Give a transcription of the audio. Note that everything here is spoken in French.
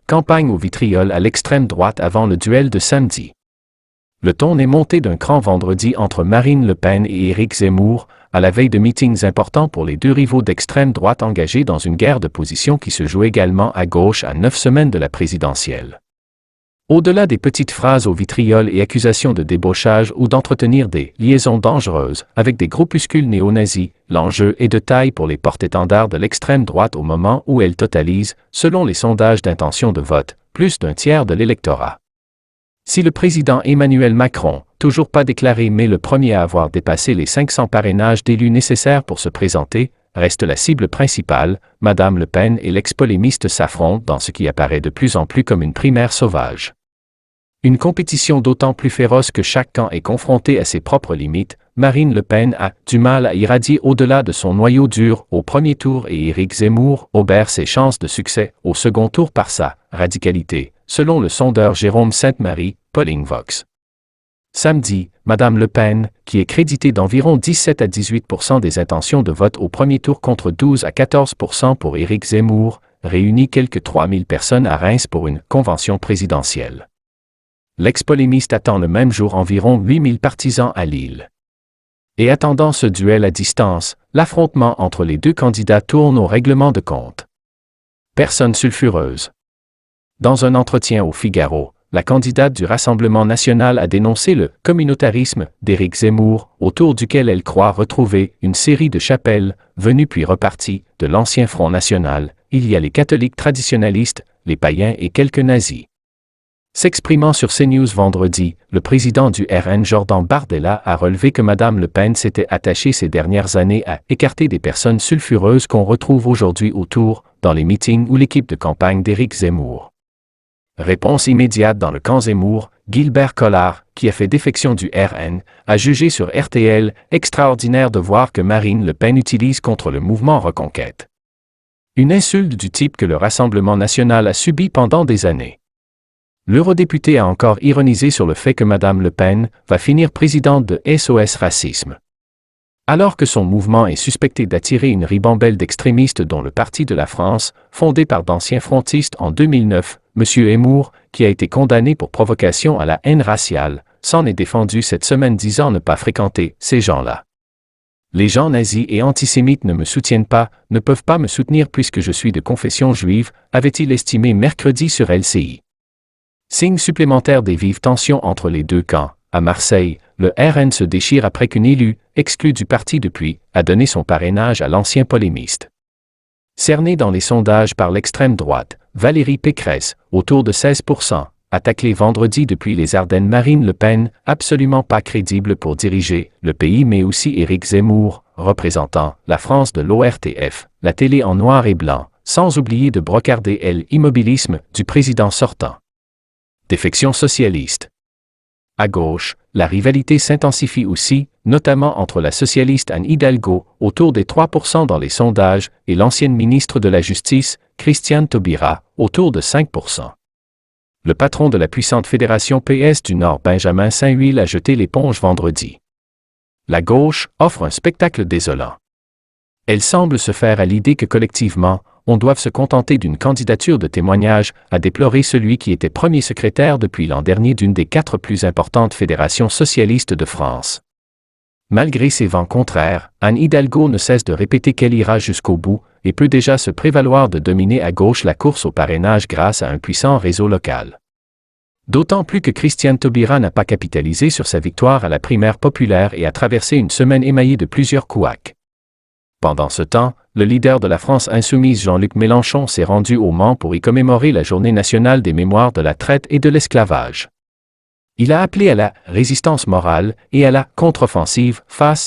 campagne au vitriol à l'extrême droite avant le duel de samedi. Le ton est monté d'un cran vendredi entre Marine Le Pen et Éric Zemmour, à la veille de meetings importants pour les deux rivaux d'extrême droite engagés dans une guerre de position qui se joue également à gauche à 9 semaines de la présidentielle. Au-delà des petites phrases au vitriol et accusations de débauchage ou d'entretenir des liaisons dangereuses avec des groupuscules néo-nazis, l'enjeu est de taille pour les porte-étendards de l'extrême droite au moment où elle totalise, selon les sondages d'intention de vote, plus d'un tiers de l'électorat. Si le président Emmanuel Macron, toujours pas déclaré mais le premier à avoir dépassé les 500 parrainages d'élus nécessaires pour se présenter, reste la cible principale, Madame Le Pen et l'ex-polémiste s'affrontent dans ce qui apparaît de plus en plus comme une primaire sauvage. Une compétition d'autant plus féroce que chaque camp est confronté à ses propres limites. Marine Le Pen a du mal à irradier au-delà de son noyau dur au premier tour et Éric Zemmour obère ses chances de succès au second tour par sa radicalité, selon le sondeur Jérôme Sainte-Marie, Polling Vox. Samedi, Madame Le Pen, qui est créditée d'environ 17 à 18% des intentions de vote au premier tour contre 12 à 14% pour Éric Zemmour, réunit quelques 3000 personnes à Reims pour une convention présidentielle. L'ex-polémiste attend le même jour environ 8000 partisans à Lille. Et attendant ce duel à distance, l'affrontement entre les deux candidats tourne au règlement de compte. Personne sulfureuse. Dans un entretien au Figaro, la candidate du Rassemblement national a dénoncé le communautarisme d'Éric Zemmour, autour duquel elle croit retrouver une série de chapelles, venues puis reparties, de l'ancien Front national. Il y a les catholiques traditionnalistes, les païens et quelques nazis. S'exprimant sur CNews vendredi, le président du RN Jordan Bardella a relevé que Madame Le Pen s'était attachée ces dernières années à écarter des personnes sulfureuses qu'on retrouve aujourd'hui autour, dans les meetings ou l'équipe de campagne d'Éric Zemmour. Réponse immédiate dans le camp Zemmour, Gilbert Collard, qui a fait défection du RN, a jugé sur RTL « extraordinaire de voir que Marine Le Pen utilise contre le mouvement Reconquête. Une insulte du type que le Rassemblement national a subi pendant des années. » L'eurodéputé a encore ironisé sur le fait que Madame Le Pen va finir présidente de SOS Racisme. Alors que son mouvement est suspecté d'attirer une ribambelle d'extrémistes dont le Parti de la France, fondé par d'anciens frontistes en 2009, M. Zemmour, qui a été condamné pour provocation à la haine raciale, s'en est défendu cette semaine disant ne pas fréquenter ces gens-là. Les gens nazis et antisémites ne me soutiennent pas, ne peuvent pas me soutenir puisque je suis de confession juive, avait-il estimé mercredi sur LCI. Signe supplémentaire des vives tensions entre les deux camps. À Marseille, le RN se déchire après qu'une élue, exclue du parti depuis, a donné son parrainage à l'ancien polémiste. Cernée dans les sondages par l'extrême droite, Valérie Pécresse, autour de 16%, a taclé vendredi depuis les Ardennes Marine Le Pen, absolument pas crédible pour diriger le pays mais aussi Éric Zemmour, représentant la France de l'ORTF, la télé en noir et blanc, sans oublier de brocarder l'immobilisme du président sortant. Défection socialiste. À gauche, la rivalité s'intensifie aussi, notamment entre la socialiste Anne Hidalgo, autour des 3% dans les sondages, et l'ancienne ministre de la Justice, Christiane Taubira, autour de 5%. Le patron de la puissante fédération PS du Nord Benjamin Saint-Huil a jeté l'éponge vendredi. La gauche offre un spectacle désolant. Elle semble se faire à l'idée que collectivement, on doit se contenter d'une candidature de témoignage, a déploré celui qui était premier secrétaire depuis l'an dernier d'une des 4 plus importantes fédérations socialistes de France. Malgré ses vents contraires, Anne Hidalgo ne cesse de répéter qu'elle ira jusqu'au bout, et peut déjà se prévaloir de dominer à gauche la course au parrainage grâce à un puissant réseau local. D'autant plus que Christiane Taubira n'a pas capitalisé sur sa victoire à la primaire populaire et a traversé une semaine émaillée de plusieurs couacs. Pendant ce temps, le leader de la France insoumise Jean-Luc Mélenchon s'est rendu au Mans pour y commémorer la Journée nationale des mémoires de la traite et de l'esclavage. Il a appelé à la résistance morale et à la contre-offensive face